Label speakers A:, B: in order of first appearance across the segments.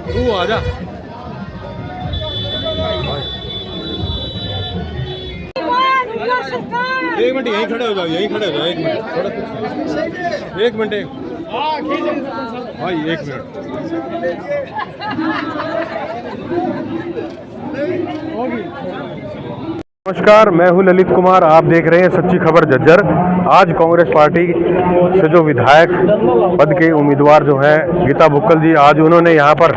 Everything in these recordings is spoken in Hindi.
A: तू आ जा। एक मिनट यहीं खड़े हो जाओ, यहीं खड़े हो जाओ। एक मिनट थोड़ा कुछ, एक मिनट भाई, एक मिनट। नमस्कार, मैं हूं ललित कुमार। आप देख रहे हैं सच्ची खबर झज्जर। आज कांग्रेस पार्टी से जो विधायक पद के उम्मीदवार जो हैं गीता बुक्कल जी, आज उन्होंने यहां पर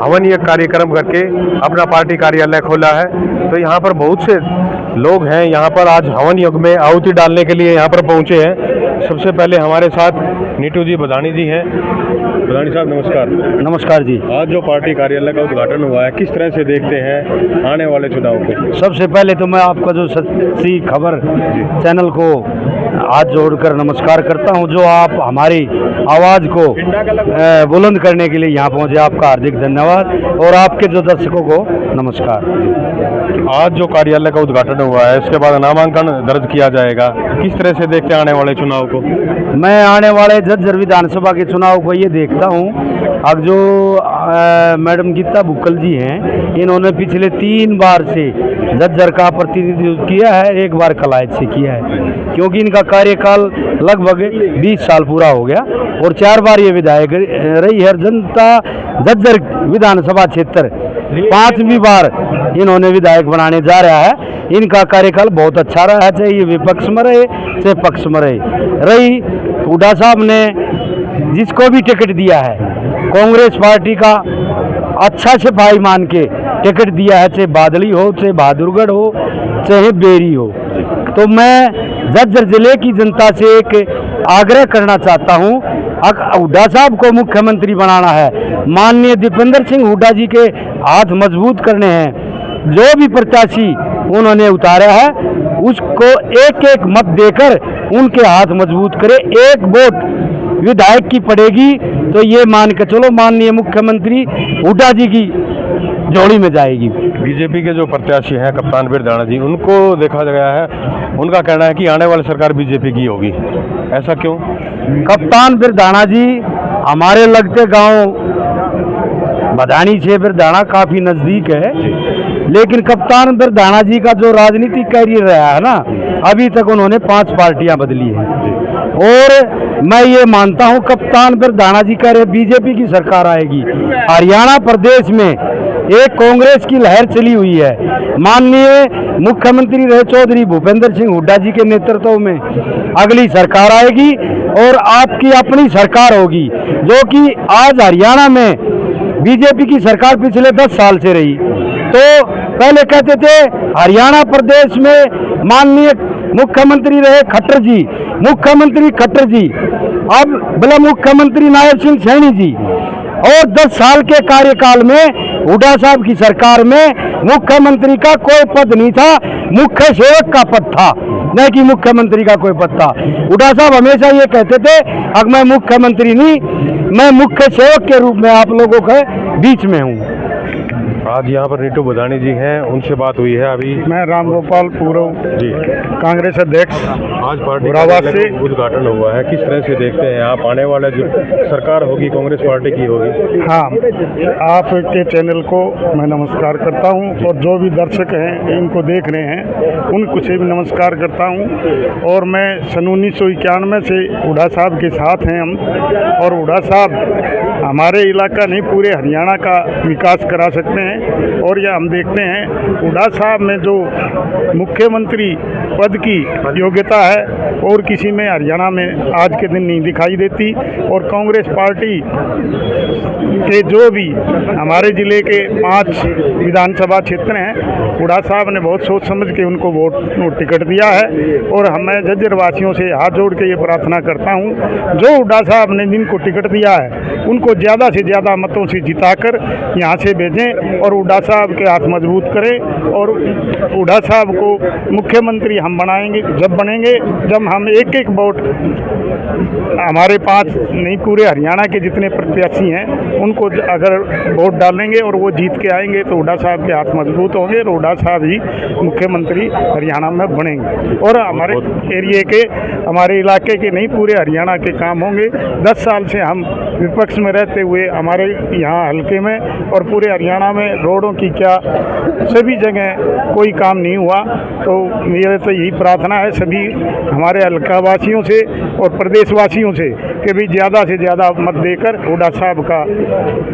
A: हवनीय कार्यक्रम करके अपना पार्टी कार्यालय खोला है। तो यहां पर बहुत से लोग हैं, यहां पर आज हवन यज्ञ में आहुति डालने के लिए यहां पर पहुंचे हैं। सबसे पहले हमारे साथ नीटू जी बदानी जी हैं। बदानी साहब नमस्कार।
B: नमस्कार जी।
A: आज जो पार्टी कार्यालय का उद्घाटन हुआ है, किस तरह से देखते हैं आने वाले चुनाव को?
B: सबसे पहले तो मैं आपका जो सच्ची खबर चैनल को हाथ जोड़कर नमस्कार करता हूं, जो आप हमारी आवाज़ को बुलंद करने के लिए यहाँ पहुँचे। आपका हार्दिक धन्यवाद और आपके जो दर्शकों को नमस्कार।
A: आज जो कार्यालय का उद्घाटन हुआ है, इसके बाद नामांकन दर्ज किया जाएगा। किस तरह से देखते हैं आने वाले चुनाव को?
B: मैं आने वाले झज्जर विधानसभा के चुनाव को ये देखता हूँ, अब जो मैडम गीता बुक्कल जी हैं, इन्होंने पिछले 3 बार से झज्जर का प्रतिनिधित्व किया है, 1 बार कलायत से किया है, क्योंकि इनका कार्यकाल लगभग 20 साल पूरा हो गया और 4 बार ये विधायक रही है। जनता झज्जर विधानसभा क्षेत्र 5वीं बार इन्होंने विधायक बनाने जा रहा है। इनका कार्यकाल बहुत अच्छा रहा है, चाहे ये विपक्ष में रहे चाहे पक्ष में रही। हुड्डा साहब ने जिसको भी टिकट दिया है, कांग्रेस पार्टी का अच्छा सिपाही मान के टिकट दिया है, चाहे बादली हो, चाहे बहादुरगढ़ हो, चाहे बेरी हो। तो मैं झज्जर जिले की जनता से एक आग्रह करना चाहता हूँ, हुड्डा साहब को मुख्यमंत्री बनाना है, माननीय दीपेंद्र सिंह हुड्डा जी के हाथ मजबूत करने हैं। जो भी प्रत्याशी उन्होंने उतारा है उसको एक एक मत देकर उनके हाथ मजबूत करे। 1 वोट विधायक की पड़ेगी तो ये मान के चलो माननीय मुख्यमंत्री हुड्डा जी की जोड़ी में जाएगी।
A: बीजेपी के जो प्रत्याशी हैं कप्तान बिरदाना जी, उनको देखा गया है, उनका कहना है कि आने वाली सरकार बीजेपी की होगी। ऐसा क्यों?
B: कप्तान बिरदाना जी हमारे लगते गांव बदानी से बिरदाना काफ़ी नज़दीक है, लेकिन कप्तान बिरदाना जी का जो राजनीतिक कैरियर रहा है ना, अभी तक उन्होंने 5 पार्टियां बदली हैं। और मैं ये मानता हूं कप्तान बिरदाना जी कह रहे बीजेपी की सरकार आएगी। हरियाणा प्रदेश में एक कांग्रेस की लहर चली हुई है, माननीय मुख्यमंत्री रहे चौधरी भूपेंद्र सिंह हुड्डा जी के नेतृत्व में अगली सरकार आएगी और आपकी अपनी सरकार होगी, जो कि आज हरियाणा में बीजेपी की सरकार पिछले 10 साल से रही। तो पहले कहते थे हरियाणा प्रदेश में माननीय मुख्यमंत्री रहे खट्टर जी, मुख्यमंत्री खट्टर जी, अब बोला मुख्यमंत्री नायब सिंह सैनी जी। और 10 साल के कार्यकाल में हुड्डा साहब की सरकार में मुख्यमंत्री का कोई पद नहीं था, मुख्य सेवक का पद था, न कि मुख्यमंत्री का कोई पद था। हुड्डा साहब हमेशा ये कहते थे अब मैं मुख्यमंत्री नहीं, मैं मुख्य सेवक के रूप में आप लोगों के बीच में हूँ।
A: आज यहाँ पर नीटू बदानी जी हैं, उनसे बात हुई है अभी।
C: मैं रामगोपाल पूरव जी, कांग्रेस अध्यक्ष।
A: आज पार्टी का उद्घाटन हुआ है, किस तरह से देखते हैं आप आने वाला जो सरकार होगी कांग्रेस पार्टी की होगी?
C: हाँ, आपके चैनल को मैं नमस्कार करता हूं और जो भी दर्शक हैं इनको देख रहे हैं उनको से भी नमस्कार करता हूं। और मैं सन 1991 से हुड्डा साहब के साथ हैं हम, और हुड्डा साहब हमारे इलाका नहीं पूरे हरियाणा का विकास करा सकते हैं। और यह हम देखते हैं हुड्डा साहब में जो मुख्यमंत्री पद की योग्यता है और किसी में हरियाणा में आज के दिन नहीं दिखाई देती। और कांग्रेस पार्टी के जो भी हमारे ज़िले के 5 विधानसभा क्षेत्र हैं, हुड्डा साहब ने बहुत सोच समझ के उनको टिकट दिया है। और मैं झज्जर वासियों से हाथ जोड़ के ये प्रार्थना करता हूँ, जो हुड्डा साहब ने जिनको टिकट दिया है उनको ज़्यादा से ज़्यादा मतों से जिताकर यहाँ से भेजें और हुड्डा साहब के हाथ मजबूत करें और हुड्डा साहब को मुख्यमंत्री हम बनाएंगे जब बनेंगे, जब हम एक एक वोट हमारे 5 नहीं पूरे हरियाणा के जितने प्रत्याशी हैं उनको अगर वोट डालेंगे और वो जीत के आएंगे तो हुड्डा साहब के हाथ मजबूत होंगे और हुड्डा साहब ही मुख्यमंत्री हरियाणा में बनेंगे और हमारे एरिए के, हमारे इलाके के नहीं पूरे हरियाणा के काम होंगे। 10 साल से हम विपक्ष में रहते हुए हमारे यहाँ हल्के में और पूरे हरियाणा में रोडों की क्या सभी जगह कोई काम नहीं हुआ, तो मेरे तो यही प्रार्थना है सभी हमारे हल्का वासियों से और प्रदेशवासियों से कि भी ज़्यादा से ज़्यादा मत देकर हुड्डा साहब का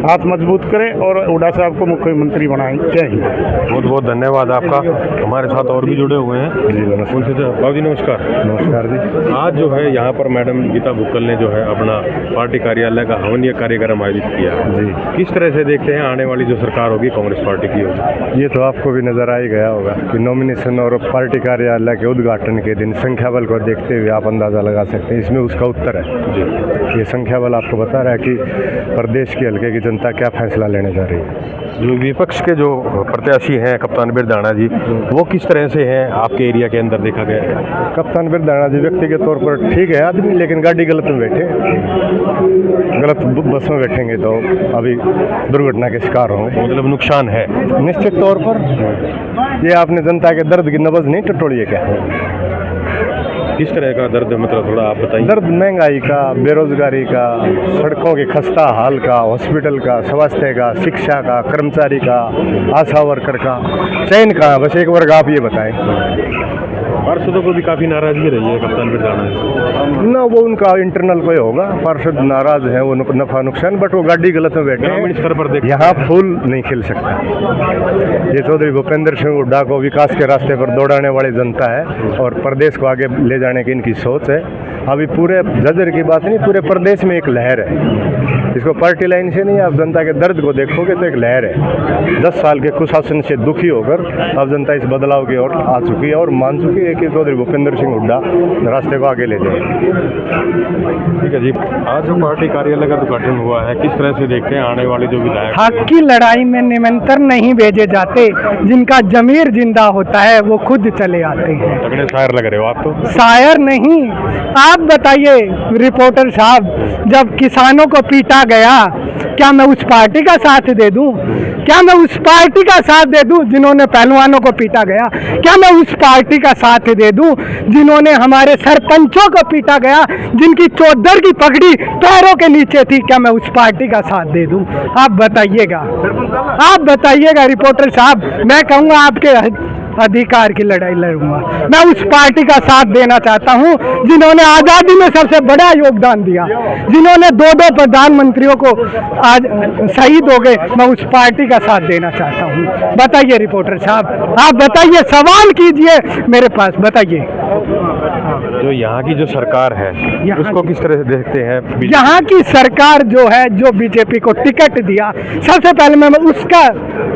C: हाथ मजबूत करें और हुड्डा साहब को मुख्यमंत्री बनाएं। जय हिंद।
A: बहुत बहुत धन्यवाद आपका। हमारे साथ और भी जुड़े हुए हैं जी। उनसे बाबू जी नमस्कार।
C: नमस्कार जी।
A: आज जो है यहाँ पर मैडम गीता बुक्कल ने जो है अपना पार्टी कार्यालय का हवनीय कार्यक्रम आयोजित किया जी। किस तरह से देखते हैं आने वाली जो सरकार होगी कांग्रेस पार्टी की होगी?
D: ये तो आपको भी नजर आ ही गया होगा कि नॉमिनेशन और पार्टी कार्यालय के उद्घाटन के दिन संख्या बल को देखते हुए आप अंदाज़ा लगा सकते हैं, इसमें उसका उत्तर है जी। ये संख्या बल आपको बता रहा है कि प्रदेश के हल्के की जनता क्या फैसला लेने जा रही है।
A: जो विपक्ष के जो प्रत्याशी हैं कप्तान बिरदाना जी, वो किस तरह से हैं आपके एरिया के अंदर देखा गया है?
D: कप्तान बिरदाना जी व्यक्तिगत तौर पर ठीक है आदमी, लेकिन गाड़ी गलत में बैठे, गलत बस में बैठेंगे तो अभी दुर्घटना के शिकार होंगे,
A: मतलब नुकसान है
D: निश्चित तौर पर। ये आपने जनता के दर्द की नब्ज नहीं टटोली है क्या?
A: किस तरह का दर्द, मतलब थोड़ा आप बताइए।
D: दर्द महंगाई का, बेरोजगारी का, सड़कों के खस्ता हाल का, हॉस्पिटल का, स्वास्थ्य का, शिक्षा का, कर्मचारी का, आशा वर्कर का, चयन का। बस एक वर्ग आप ये बताएं।
A: पार्षदों को भी काफ़ी नाराजगी रही है कप्तान बिरदाना से।
D: ना वो उनका इंटरनल कोई होगा, पार्षद नाराज है, वो नफा नुकसान, बट वो गाड़ी गलत में बैठे
A: ग्रामीण स्तर पर देख
D: यहाँ फूल नहीं खिल सकता। ये चौधरी भूपेंद्र सिंह हुड्डा को विकास के रास्ते पर दौड़ाने वाली जनता है और प्रदेश को आगे ले जाने की इनकी सोच है। अभी पूरे झज्जर की बात नहीं, पूरे प्रदेश में एक लहर है। इसको पार्टी लाइन से नहीं, आप जनता के दर्द को देखोगे तो एक लहर है। 10 साल के कुशासन से दुखी होकर अब जनता इस बदलाव की ओर आ चुकी है और मान चुकी है कि चौधरी भूपेंद्र सिंह हुड्डा रास्ते को आगे ले जाए।
A: ठीक है जी। आज जो पार्टी कार्यालय का उद्घाटन हुआ है, किस तरह से देखते हैं आने वाले जो विधायक?
E: हक की लड़ाई में निमंत्रण नहीं भेजे जाते, जिनका जमीर जिंदा होता है वो खुद चले आते हैं।
A: तगड़े शायर लग रहे हो आप तो।
E: शायर नहीं, आप बताइए रिपोर्टर साहब, जब किसानों को पीटा गया क्या मैं उस पार्टी का साथ दे दूं? क्या मैं उस पार्टी का साथ दे दूं जिन्होंने पहलवानों को पीटा गया? क्या मैं उस पार्टी का साथ दे दूं जिन्होंने हमारे सरपंचों को पीटा गया, जिनकी चौधर की पगड़ी पैरों के नीचे थी? क्या मैं उस पार्टी का साथ दे दूं? आप बताइएगा, आप बताइएगा रिपोर्टर साहब। मैं कहूँगा आपके अधिकार की लड़ाई लड़ूंगा। मैं उस पार्टी का साथ देना चाहता हूं जिन्होंने आज़ादी में सबसे बड़ा योगदान दिया, जिन्होंने 2-2 प्रधानमंत्रियों को आज शहीद हो गए। मैं उस पार्टी का साथ देना चाहता हूं। बताइए रिपोर्टर साहब, आप बताइए, सवाल कीजिए मेरे पास, बताइए।
A: जो यहाँ की जो सरकार है उसको किस तरह से देखते हैं?
E: यहाँ की सरकार जो है, जो बीजेपी को टिकट दिया, सबसे पहले मैं उसका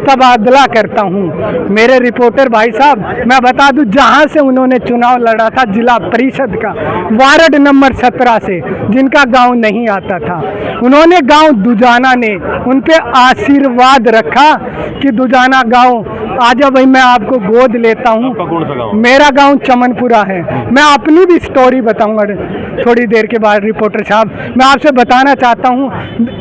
E: तबादला करता हूँ। मेरे रिपोर्टर भाई साहब, मैं बता दूं, जहाँ से उन्होंने चुनाव लड़ा था जिला परिषद का, वार्ड नंबर 17 से, जिनका गांव नहीं आता था, उन्होंने गांव दुजाना ने उन पे आशीर्वाद रखा कि दुजाना गांव आ जाओ भाई, मैं आपको गोद लेता हूँ।
A: कौन सा गाँव?
E: मेरा गांव चमनपुरा है। मैं अपनी भी स्टोरी बताऊंगा थोड़ी देर के बाद रिपोर्टर साहब। मैं आपसे बताना चाहता हूँ,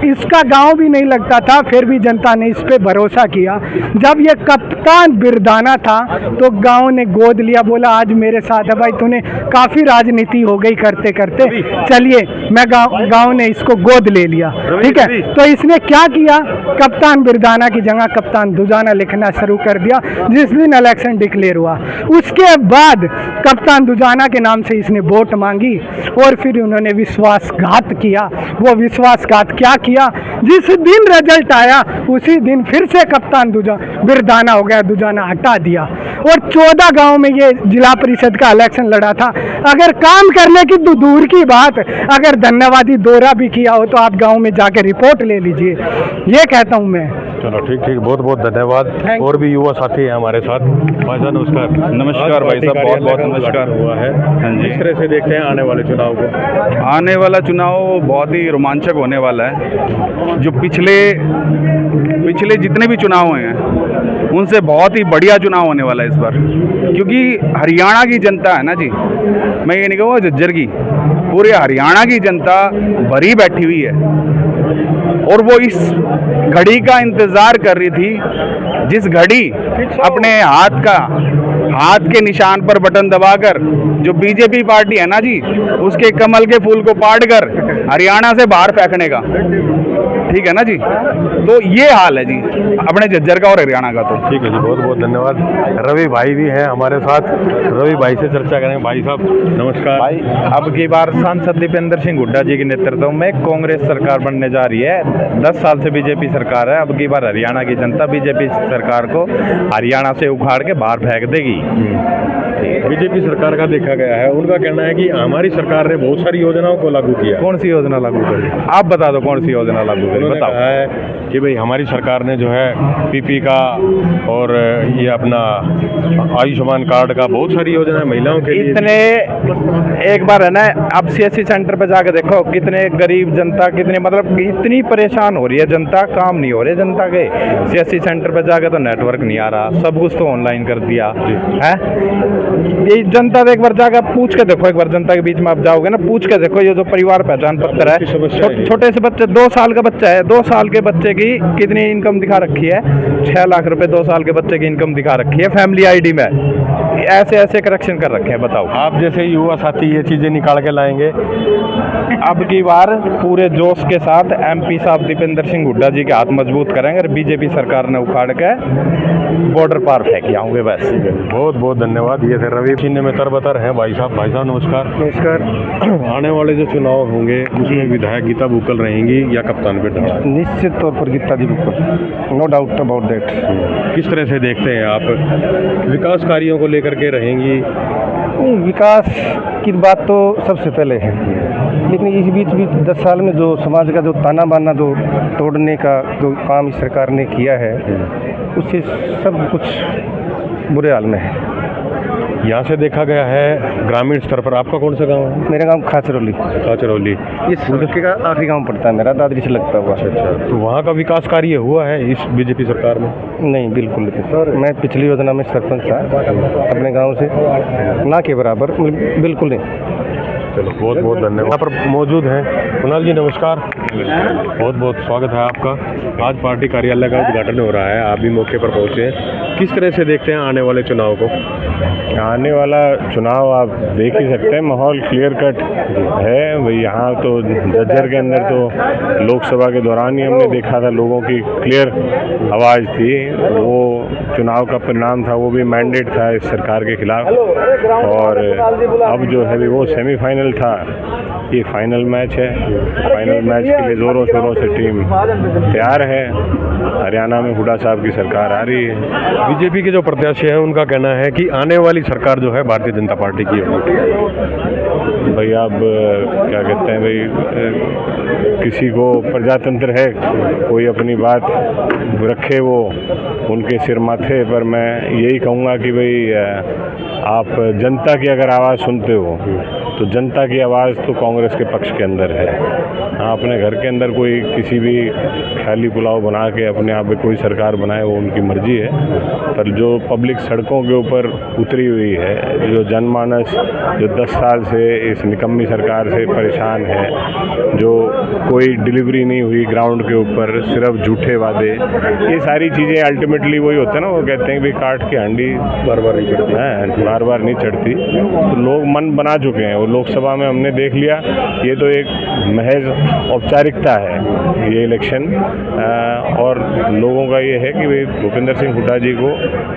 E: इसका गांव भी नहीं लगता था, फिर भी जनता ने इस पे भरोसा किया। जब ये कप्तान बिरदाना था तो गांव ने गोद लिया, बोला आज मेरे साथ है भाई, तूने काफ़ी राजनीति हो गई करते करते, चलिए। मैं गांव ने इसको गोद ले लिया, ठीक है। तो इसने क्या किया, कप्तान बिरदाना की जगह कप्तान दुजाना लिखना शुरू कर दिया जिस दिन इलेक्शन डिक्लेयर हुआ। उसके बाद कप्तान दुजाना के नाम से इसने वोट मांगी और फिर उन्होंने विश्वासघात किया। वो विश्वासघात क्या किया, जिस दिन रिजल्ट आया उसी दिन फिर से कप्तान बिरदाना हो गया, दुजाना हटा दिया। और 14 गांव में ये जिला परिषद का इलेक्शन लड़ा था। अगर काम करने की तो दूर की बात, अगर धन्यवादी दौरा भी किया हो तो आप गांव में जाकर रिपोर्ट ले लीजिए, ये कहता हूं मैं।
A: चलो ठीक ठीक, बहुत बहुत धन्यवाद। और भी युवा साथी हैं हमारे साथ। भाई साहब नमस्कार।
F: नमस्कार भाई साहब, बहुत बहुत नमस्कार।
A: हुआ है,
F: हाँ जी।
A: किस तरह से देखते हैं आने वाले चुनाव को?
F: आने वाला चुनाव बहुत ही रोमांचक होने वाला है। जो पिछले जितने भी चुनाव हुए हैं उनसे बहुत ही बढ़िया चुनाव होने वाला है इस बार, क्योंकि हरियाणा की जनता है ना जी, मैं ये नहीं कहूँगा झज्जर की, पूरे हरियाणा की जनता भरी बैठी हुई है और वो इस घड़ी का इंतज़ार कर रही थी, जिस घड़ी अपने हाथ के निशान पर बटन दबाकर जो बीजेपी पार्टी है ना जी, उसके कमल के फूल को पाट कर हरियाणा से बाहर फेंकने का, ठीक है ना जी। तो ये हाल है जी अपने झज्जर का और हरियाणा का। तो
A: ठीक है जी, बहुत बहुत धन्यवाद। रवि भाई भी हैं हमारे साथ, रवि भाई से चर्चा करेंगे। भाई साहब नमस्कार।
G: भाई, अब की बार सांसद दीपेंद्र सिंह हुड्डा जी के नेतृत्व में कांग्रेस सरकार बनने जा रही है। 10 साल से बीजेपी सरकार है, अब की बार हरियाणा की जनता बीजेपी सरकार को हरियाणा से उखाड़ के बाहर फेंक देगी।
A: बीजेपी सरकार का देखा गया है, उनका कहना है कि हमारी सरकार ने बहुत सारी योजनाओं को लागू किया।
G: कौन सी योजना लागू करी? आप बता दो कौन सी योजना लागू करी,
A: उन्होंने
G: बताओ।
A: कहा है कि भाई हमारी सरकार ने जो है पीपी का और ये अपना आयुष्मान कार्ड का बहुत सारी योजनाएं महिलाओं के लिए।
G: इतने एक बार है ना, अब सीएससी सेंटर पे जाके देखो कितने गरीब जनता, कितने मतलब इतनी परेशान हो रही है जनता, काम नहीं हो रहे जनता के। सीएससी सेंटर पे जाके तो नेटवर्क नहीं आ रहा, सब कुछ तो ऑनलाइन कर दिया है। ये जनता एक बार जाकर पूछ के देखो, एक बार जनता के बीच में आप जाओगे ना, पूछ के देखो, ये जो परिवार पहचान पत्र है, छोटे से बच्चे, 2 साल का बच्चा है, 2 साल के बच्चे की कितनी इनकम दिखा रखी है? 6 लाख रुपए 2 साल के बच्चे की इनकम दिखा रखी है फैमिली आईडी में। ऐसे ऐसे करेक्शन कर रखे हैं, बताओ।
A: आप जैसे युवा साथी ये चीजें निकाल के लाएंगे।
G: अब की बार पूरे जोश के साथ एमपी साहब दीपेंद्र सिंह हुड्डा जी के हाथ मजबूत करेंगे और बीजेपी सरकार ने उखाड़ के बॉर्डर पार फेंक आऊंगे बस।
A: बहुत बहुत धन्यवाद। ये थे रवि सीने में तरबतर हैं भाई साहब। भाई साहब नमस्कार।
B: नमस्कार।
A: आने वाले जो चुनाव होंगे उसमें विधायक गीता बुक्कल रहेंगी या कप्तान बिरधाड़ा?
B: निश्चित तौर पर Geeta ji Bukkal, no doubt about that.
A: किस तरह से देखते हैं आप, विकास कार्यों को लेकर के रहेंगी?
B: विकास की बात तो सबसे पहले है, लेकिन इस बीच 10 साल में जो समाज का जो ताना बाना जो तोड़ने का जो काम इस सरकार ने किया है, उससे सब कुछ बुरे हाल में है।
A: यहाँ से देखा गया है ग्रामीण स्तर पर, आपका कौन सा गांव है?
B: मेरा गांव खाचरौली,
A: खाचरौली।
B: इस सूरत का आखिरी गांव पड़ता है मेरा, दादरी से लगता हुआ।
A: अच्छा, तो वहाँ का विकास कार्य हुआ है इस बीजेपी सरकार में?
B: नहीं, बिल्कुल नहीं। मैं पिछली योजना में सरपंच था अपने गांव से, ना के बराबर, बिल्कुल नहीं।
A: चलो बहुत बहुत धन्यवाद। यहाँ पर मौजूद हैं कुणाल जी, नमस्कार। बहुत बहुत स्वागत है आपका। आज पार्टी कार्यालय का उद्घाटन हो रहा है, आप भी मौके पर पहुँचे हैं। किस तरह से देखते हैं आने वाले चुनाव को?
D: आने वाला चुनाव आप देख ही सकते हैं, माहौल क्लियर कट है भाई। यहाँ तो झज्जर के अंदर तो लोकसभा के दौरान ही हमने देखा था, लोगों की क्लियर आवाज़ थी। वो चुनाव का परिणाम था, वो भी मैंडेट था इस सरकार के खिलाफ। और अब जो है वो सेमीफाइनल था, ये फाइनल मैच है। फाइनल मैच के लिए ज़ोरों शोरों से टीम तैयार है। हरियाणा में हुड्डा साहब की सरकार आ रही है।
A: बीजेपी के जो प्रत्याशी हैं उनका कहना है कि आने वाली सरकार जो है भारतीय जनता पार्टी की होगी।
D: भाई आप क्या कहते हैं भाई, किसी को प्रजातंत्र है, कोई अपनी बात रखे वो उनके सिर माथे पर। मैं यही कहूँगा कि भाई आप जनता की अगर आवाज़ सुनते हो तो जनता की आवाज़ तो कांग्रेस के पक्ष के अंदर है। हाँ, अपने घर के अंदर कोई किसी भी ख्याली पुलाव बना के अपने आप में कोई सरकार बनाए, वो उनकी मर्जी है। पर जो पब्लिक सड़कों के ऊपर उतरी हुई है, जो जनमानस जो 10 साल से इस निकम्मी सरकार से परेशान है, जो कोई डिलीवरी नहीं हुई ग्राउंड के ऊपर, सिर्फ झूठे वादे, ये सारी चीज़ें अल्टीमेटली वही होता है ना, वो कहते हैं कि काट के हांडी बार बार नहीं चढ़ती है, बार बार नहीं चढ़ती। तो लोग मन बना चुके हैं, वो लोकसभा में हमने देख लिया। ये तो एक महज औपचारिकता है ये इलेक्शन, और लोगों का ये है कि भाई भूपेंद्र सिंह हुड्डा जी को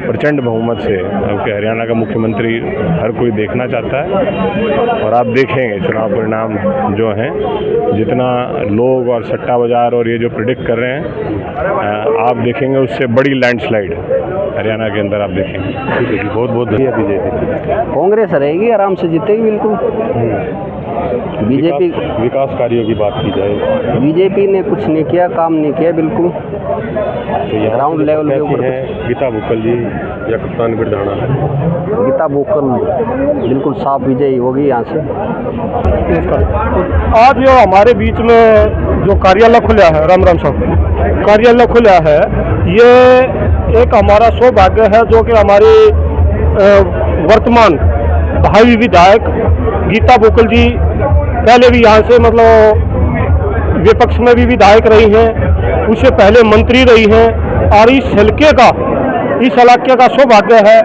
D: प्रचंड बहुमत से आपके हरियाणा का मुख्यमंत्री हर कोई देखना चाहता है। और आप देखेंगे चुनाव परिणाम जो हैं, जितना लोग और सट्टा बाजार और ये जो प्रिडिक्ट कर रहे हैं, आप देखेंगे उससे बड़ी लैंडस्लाइड हरियाणा के अंदर आप देखेंगे।
A: बहुत बहुत धन्यवाद। बीजेपी
H: कांग्रेस रहेगी, आराम से जीतेगी बिल्कुल। बीजेपी
A: विकास कार्यों की बात की जाए,
H: बीजेपी ने कुछ नहीं किया, काम नहीं किया बिल्कुल।
A: तो यहाँ
H: ग्राउंड लेवल के ऊपर
A: है गीता बुक्कल जी या कप्तान बिरधाड़ा?
H: गीता बुक्कल बिल्कुल साफ विजयी होगी यहाँ से।
C: आज जो हमारे बीच में जो कार्यालय खुला है, राम राम साहब, कार्यालय खुला है, ये एक हमारा सौभाग्य है जो कि हमारी वर्तमान भावी विधायक गीता बुक्कल जी पहले भी यहाँ से मतलब विपक्ष में भी विधायक रही हैं, उससे पहले मंत्री रही हैं और इस इलाके का सौभाग्य है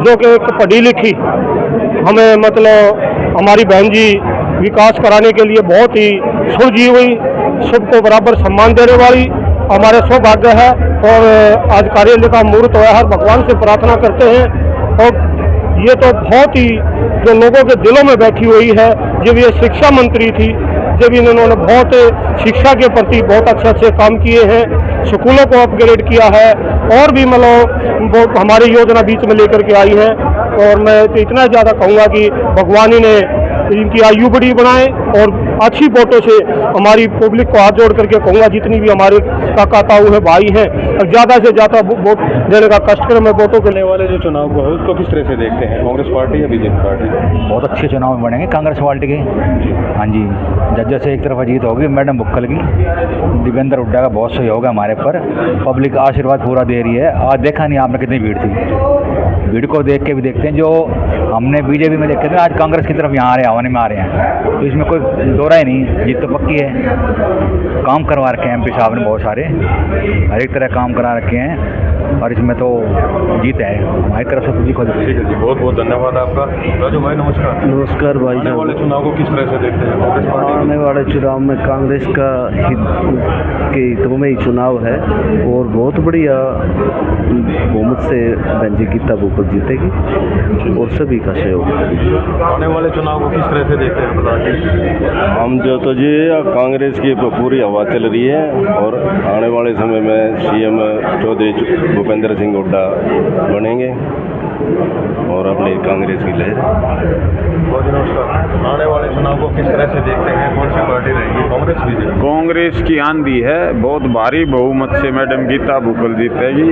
C: जो कि एक पढ़ी लिखी हमें मतलब हमारी बहन जी विकास कराने के लिए बहुत ही सुलझी हुई, सबको बराबर सम्मान देने वाली हमारे सौभाग्य है। और आज कार्यालय का मुहूर्त हुआ है, भगवान से प्रार्थना करते हैं। और ये तो बहुत ही जो लोगों के दिलों में बैठी हुई है, जब ये शिक्षा मंत्री थी, जब इन्होंने बहुत शिक्षा के प्रति बहुत अच्छे काम किए हैं, स्कूलों को अपग्रेड किया है और भी मतलब वो हमारी योजना बीच में लेकर के आई है। और मैं तो इतना ज़्यादा कहूँगा कि भगवान ही ने इनकी आयु बड़ी बनाए और अच्छी वोटों से हमारी पब्लिक को हाथ जोड़ करके कहूँगा जितनी भी हमारे काका ताऊ है भाई हैं, ज़्यादा से ज़्यादा वोट देने का कष्ट करें। मैं वोटों करने वाले जो चुनाव को है उसको किस तरह से देखते हैं, कांग्रेस पार्टी या बीजेपी पार्टी?
I: बहुत अच्छे चुनाव बनेंगे कांग्रेस पार्टी के। हाँ जी, जज्जर से एक तरफ जीत होगी मैडम बुक्कल की, दीपेंद्र हुड्डा का बहुत सहयोग है हमारे पर, पब्लिक आशीर्वाद पूरा दे रही है। आज देखा नहीं आपने कितनी भीड़ थी, भीड़ को देख के भी देखते हैं, जो हमने बीजेपी में देखे थे आज कांग्रेस की तरफ यहाँ आ रहे हैं, हवाने में आ रहे हैं, तो इसमें कोई दौरा ही नहीं, जीत तो पक्की है। काम करवा रखे हैं एमपी साहब ने बहुत सारे, हर एक तरह काम करा रखे हैं और इसमें तो जीत है हमारी तरफ से। ठीक
A: है जी, बहुत बहुत धन्यवाद आपका। राजू भाई नमस्कार।
B: नमस्कार भाई।
A: आने वाले चुनाव को किस तरह से देखते हैं कांग्रेस पार्टी?
B: आने वाले चुनाव में कांग्रेस का के हितों में ही चुनाव है और बहुत बढ़िया बहुमत से बहन जी गीता बुक्कल जीतेगी और सभी का सहयोग।
A: आने वाले चुनाव को किस तरह से देखते हैं बताइए?
D: हम जो तो जी कांग्रेस की पूरी हवा चल रही है और आने वाले समय में सीएम चौधरी भूपेंद्र सिंह हुड्डा बनेंगे और अपनी कांग्रेस की लहर।
A: बहुत नमस्कार। आने वाले चुनाव को किस तरह से देखते हैं, कौन सी पार्टी रहेगी, कांग्रेस बीजेपी?
J: कांग्रेस की आंधी है, बहुत भारी बहुमत से मैडम गीता बुक्कल जीतेगी,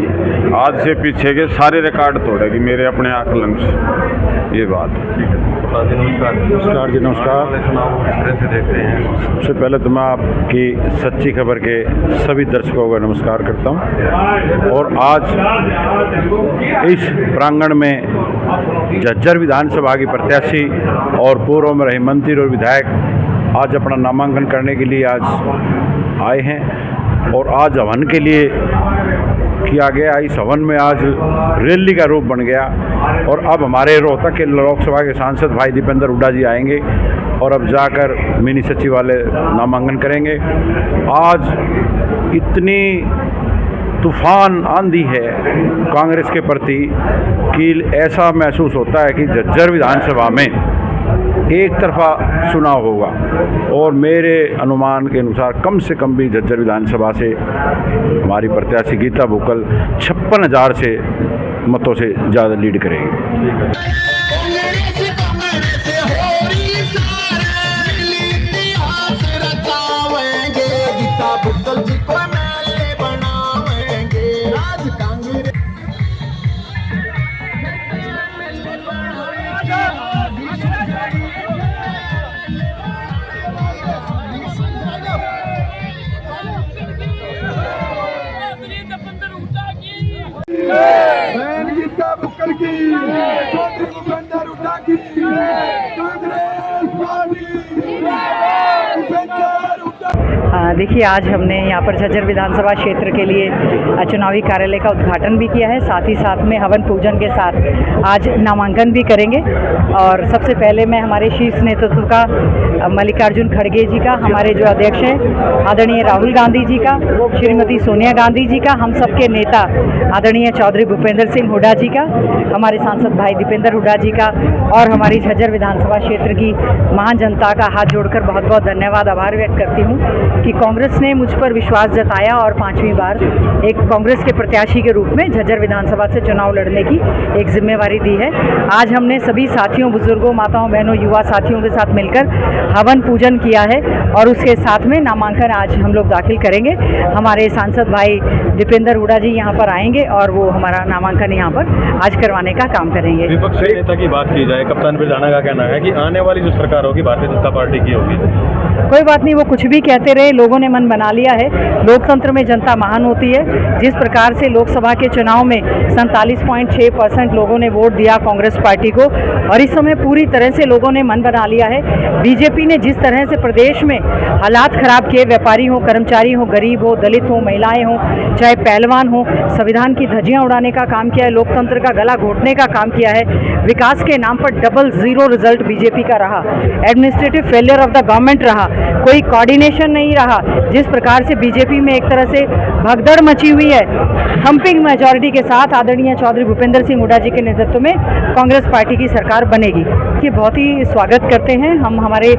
J: आज से पीछे के सारे रिकॉर्ड तोड़ेगी मेरे अपने आकलन से, ये बात।
A: नमस्कार जी। नमस्कार। चुनाव को किस तरह से देखते हैं?
K: सबसे पहले तो मैं आपकी सच्ची खबर के सभी दर्शकों को नमस्कार करता हूं और आज इस प्रांगण में झज्जर विधानसभा की प्रत्याशी और पूर्व में रहे मंत्री और विधायक आज अपना नामांकन करने के लिए आज आए हैं और आज हवन के लिए किया गया। इस हवन में आज रैली का रूप बन गया और अब हमारे रोहतक के लोकसभा के सांसद भाई दीपेंद्र हुड्डा जी आएंगे और अब जाकर मिनी सचिवालय नामांकन करेंगे। आज इतनी तूफान आंधी है कांग्रेस के प्रति कि ऐसा महसूस होता है कि झज्जर विधानसभा में एक तरफा चुनाव होगा और मेरे अनुमान के अनुसार कम से कम भी झज्जर विधानसभा से हमारी प्रत्याशी गीता बुक्कल 56,000 से मतों से ज़्यादा लीड करेगी।
L: गीता बुक्कल की, चौधरी भूपेंद्र हुड्डा की, कांग्रेस पार्टी।
M: देखिए, आज हमने यहाँ पर झज्जर विधानसभा क्षेत्र के लिए चुनावी कार्यालय का उद्घाटन भी किया है, साथ ही साथ में हवन पूजन के साथ आज नामांकन भी करेंगे। और सबसे पहले मैं हमारे शीर्ष नेतृत्व का मल्लिकार्जुन खड़गे जी का, हमारे जो अध्यक्ष हैं आदरणीय राहुल गांधी जी का, श्रीमती सोनिया गांधी जी का, हम सबके नेता आदरणीय चौधरी भूपेंद्र सिंह हुड्डा जी का, हमारे सांसद भाई दीपेंद्र हुड्डा जी का और हमारी झज्जर विधानसभा क्षेत्र की महान जनता का हाथ जोड़कर बहुत बहुत धन्यवाद, आभार व्यक्त करती हूँ कि कांग्रेस ने मुझ पर विश्वास जताया और 5वीं बार एक कांग्रेस के प्रत्याशी के रूप में झज्जर विधानसभा से चुनाव लड़ने की एक जिम्मेवारी दी है। आज हमने सभी साथियों, बुजुर्गों, माताओं, बहनों, युवा साथियों के साथ मिलकर हवन पूजन किया है और उसके साथ में नामांकन आज हम लोग दाखिल करेंगे। हमारे सांसद भाई दीपेंद्र हुड्डा जी यहाँ पर आएंगे और वो हमारा नामांकन यहाँ पर आज करवाने का काम करेंगे।
A: विपक्षी नेता की बात की जाए, कप्तान बिरजाना का कहना है कि आने वाली जो सरकार होगी भारतीय जनता पार्टी की होगी।
M: कोई बात नहीं, वो कुछ भी कहते रहे, लोगों ने मन बना लिया है। लोकतंत्र में जनता महान होती है। जिस प्रकार से लोकसभा के चुनाव में 47.6% लोगों ने वोट दिया कांग्रेस पार्टी को, और इस समय पूरी तरह से लोगों ने मन बना लिया है। बीजेपी ने जिस तरह से प्रदेश में हालात खराब किए, व्यापारी हो, कर्मचारी हो, गरीब हो, दलित हो, महिलाएं हो, चाहे पहलवान हो, संविधान की धज्जियां उड़ाने का काम किया है, लोकतंत्र का गला घोटने का काम किया है। विकास के नाम पर डबल जीरो रिजल्ट बीजेपी का रहा, administrative failure of the government रहा, कोई कोऑर्डिनेशन नहीं रहा। जिस प्रकार से बीजेपी में एक तरह से भगदड़ मची हुई है, थंपिंग मेजॉरिटी के साथ आदरणीय चौधरी भूपेंद्र सिंह हुड्डा जी के नेतृत्व में कांग्रेस पार्टी की सरकार बनेगी। ये बहुत ही स्वागत करते हैं हम। हमारे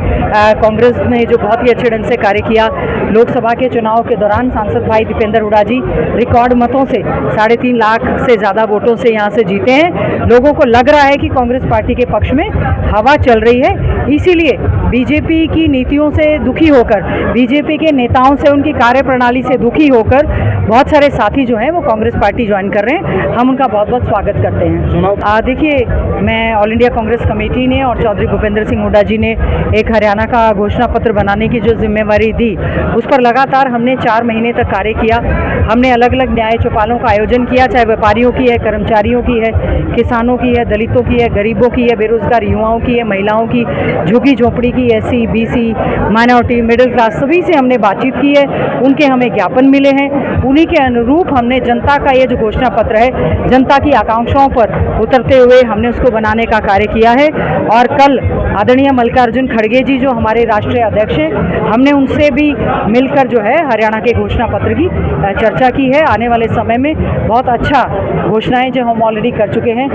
M: कांग्रेस ने जो बहुत ही अच्छे ढंग से कार्य किया, लोकसभा के चुनाव के दौरान सांसद भाई दीपेंद्र हुड्डा जी रिकॉर्ड मतों से 3.5 लाख से ज़्यादा वोटों से यहाँ से जीते हैं। लोगों को लग रहा है कि कांग्रेस पार्टी के पक्ष में हवा चल रही है। इसीलिए बीजेपी की नीतियों से दुखी होकर, बीजेपी के नेताओं से, उनकी कार्यप्रणाली से दुखी होकर बहुत सारे साथी जो हैं वो कांग्रेस पार्टी ज्वाइन कर रहे हैं। हम उनका बहुत बहुत स्वागत करते हैं। देखिए, मैं ऑल इंडिया कांग्रेस कमेटी ने और चौधरी भूपेंद्र सिंह हुड्डा जी ने एक हरियाणा का घोषणा पत्र बनाने की जो जिम्मेवारी दी, उस पर लगातार हमने 4 महीने तक कार्य किया। हमने अलग अलग न्याय चौपालों का आयोजन किया, चाहे व्यापारियों की है, कर्मचारियों की है, किसानों की है, दलितों की है, गरीबों की है, बेरोजगार युवाओं की है, महिलाओं की, झुग्गी झोंपड़ी की, SC, BC, minority, middle class, सभी से हमने बातचीत की है। उनके हमें ज्ञापन मिले हैं। उन्हीं के अनुरूप हमने जनता का ये जो घोषणा पत्र है, जनता की आकांक्षाओं पर उतरते हुए हमने उसको बनाने का कार्य किया है। और कल आदरणीय मल्लिकार्जुन खड़गे जी जो हमारे राष्ट्रीय अध्यक्ष हैं, हमने उनसे भी मिलकर जो है हरियाणा के घोषणा पत्र की चर्चा की है। आने वाले समय में बहुत अच्छा घोषणाएं जो हम ऑलरेडी कर चुके हैं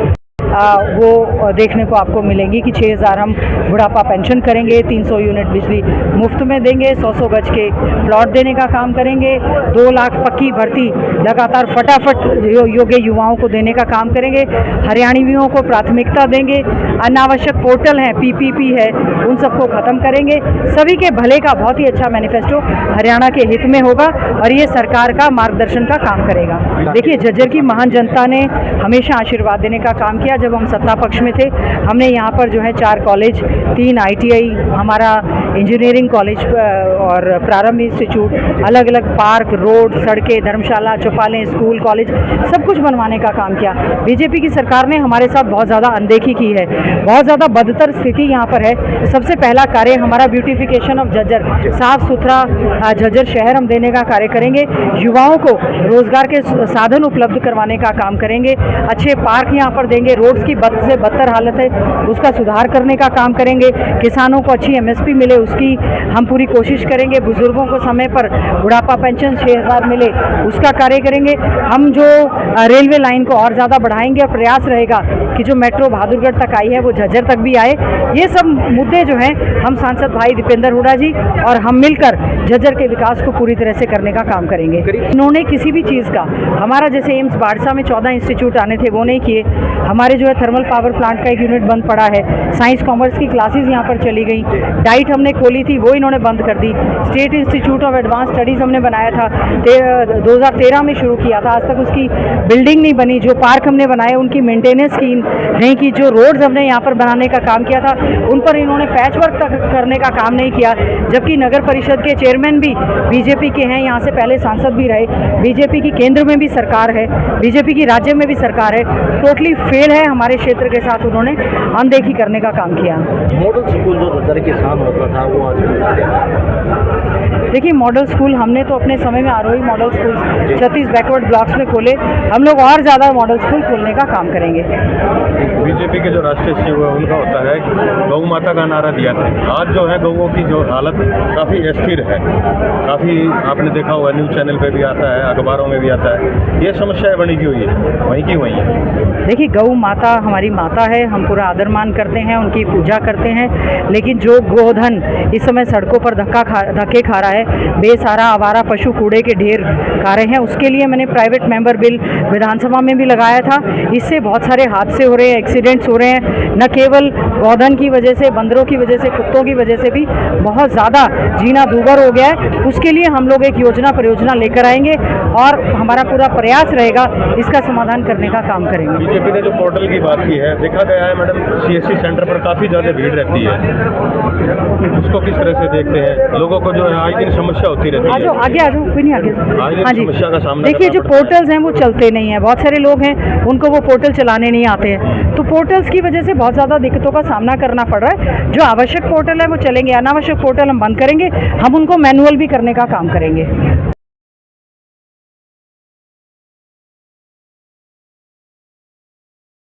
M: वो देखने को आपको मिलेंगी कि 6,000 हम बुढ़ापा पेंशन करेंगे, 300 यूनिट बिजली मुफ्त में देंगे, 100 गज के प्लॉट देने का काम करेंगे, 2 लाख पक्की भर्ती लगातार फटाफट योग्य युवाओं को देने का काम करेंगे, हरियाणवियों को प्राथमिकता देंगे, अनावश्यक पोर्टल हैं, PPP है, उन सबको ख़त्म करेंगे। सभी के भले का बहुत ही अच्छा मैनिफेस्टो हरियाणा के हित में होगा और ये सरकार का मार्गदर्शन का काम करेगा। देखिए, झज्जर की महान जनता ने हमेशा आशीर्वाद देने का काम किया। जब हम सत्ता पक्ष में थे, हमने यहाँ पर जो है 4 कॉलेज, 3 ITI, हमारा इंजीनियरिंग कॉलेज और प्रारंभ इंस्टीट्यूट, अलग अलग पार्क, रोड, सड़कें, धर्मशाला, चौपालें, स्कूल, कॉलेज, सब कुछ बनवाने का काम किया। बीजेपी की सरकार ने हमारे साथ बहुत ज़्यादा अनदेखी की है, बहुत ज़्यादा बदतर स्थिति यहाँ पर है। सबसे पहला कार्य हमारा ब्यूटिफिकेशन ऑफ झज्जर, साफ सुथरा झज्जर शहर हम देने का कार्य करेंगे। युवाओं को रोजगार के साधन उपलब्ध करवाने का काम करेंगे। अच्छे पार्क यहाँ पर देंगे। रोड्स की बद से बदतर हालत है, उसका सुधार करने का काम करेंगे। किसानों को अच्छी MSP मिले, उसकी हम पूरी कोशिश करेंगे। बुजुर्गों को समय पर बुढ़ापा पेंशन 6,000 मिले, उसका कार्य करेंगे। हम जो रेलवे लाइन को और ज़्यादा बढ़ाएंगे और प्रयास रहेगा कि जो मेट्रो बहादुरगढ़ तक आई है वो झज्जर तक भी आए। ये सब मुद्दे जो हैं हम सांसद भाई दीपेंद्र हुड्डा जी और हम मिलकर झज्जर के विकास को पूरी तरह से करने का काम करेंगे। इन्होंने किसी भी चीज़ का, हमारा जैसे एम्स बाड़सा में 14 इंस्टीट्यूट आने थे वो नहीं किए। हमारे जो है थर्मल पावर प्लांट का एक यूनिट बंद पड़ा है। साइंस कॉमर्स की क्लासेस यहाँ पर चली गई। डाइट हमने खोली थी, वो इन्होंने बंद कर दी। State institute of advance studies हमने बनाया था, 2013 में शुरू किया था, आज तक उसकी बिल्डिंग नहीं बनी। जो पार्क हमने बनाए उनकी मेंटेनेंस की नहीं की। जो रोड्स हमने यहाँ पर बनाने का काम किया था उन पर इन्होंने पैच वर्क तक करने का काम नहीं किया। जबकि नगर परिषद के चेयरमैन भी बीजेपी के हैं, यहाँ से पहले सांसद भी रहे। बीजेपी की केंद्र में भी सरकार है, बीजेपी की राज्य में भी सरकार है। टोटली फेल है हमारे क्षेत्र के साथ उन्होंने अनदेखी करने का काम किया।
N: मॉडल स्कूल जो झज्जर के सामने होता था वो आज
M: देखिए, मॉडल स्कूल हमने तो अपने समय में आरोही मॉडल स्कूल 36 बैकवर्ड ब्लॉक्स में खोले। हम लोग और ज़्यादा मॉडल स्कूल खोलने का काम करेंगे।
A: बीजेपी के जो राष्ट्रीय सचिव है उनका होता है गौ माता का नारा दिया था। आज जो है गौओं की जो हालत काफ़ी अस्थिर है, काफ़ी आपने देखा हुआ न्यूज़ चैनल पे भी आता है, अखबारों में भी आता है। ये समस्याएं बनी की हुई है, वहीं की वहीं है।
M: देखिए, गौ माता हमारी माता है, हम पूरा आदर मान करते हैं, उनकी पूजा करते हैं। लेकिन जो गोधन इस समय सड़कों पर धक्के खा रहा है, बेसहारा आवारा पशु कूड़े के ढेर खा रहे हैं, उसके लिए मैंने प्राइवेट मेंबर बिल विधानसभा में भी लगाया था। इससे बहुत सारे हादसे हो रहे हैं, एक्सीडेंट्स हो रहे हैं। न केवल गोधन की वजह से, बंदरों की वजह से, कुत्तों की वजह से भी बहुत ज़्यादा जीना दूभर हो गया है। उसके लिए हम लोग एक योजना परियोजना लेकर आएंगे और हमारा पूरा प्रयास रहेगा इसका समाधान करने का काम करेंगे।
A: बीजेपी ने जो पोर्टल की बात की है, देखा गया है मैडम CSC सेंटर पर काफ़ी ज़्यादा भीड़ रहती है, उसको इसको किस तरह से देखते हैं? लोगों को जो है आए दिन समस्या होती रहती
M: आ
A: है।
M: जाओ आगे आ जाओ, कोई नहीं आगे।
A: हाँ जी, समस्या का सामना
M: देखिए जो
A: करना पड़ता है।
M: पोर्टल्स हैं वो चलते नहीं हैं, बहुत सारे लोग हैं उनको वो पोर्टल चलाने नहीं आते हैं, तो पोर्टल्स की वजह से बहुत ज़्यादा दिक्कतों का सामना करना पड़ रहा है। जो आवश्यक पोर्टल है वो चलेंगे, अनावश्यक पोर्टल हम बंद करेंगे, हम उनको मैनुअल भी करने का काम करेंगे।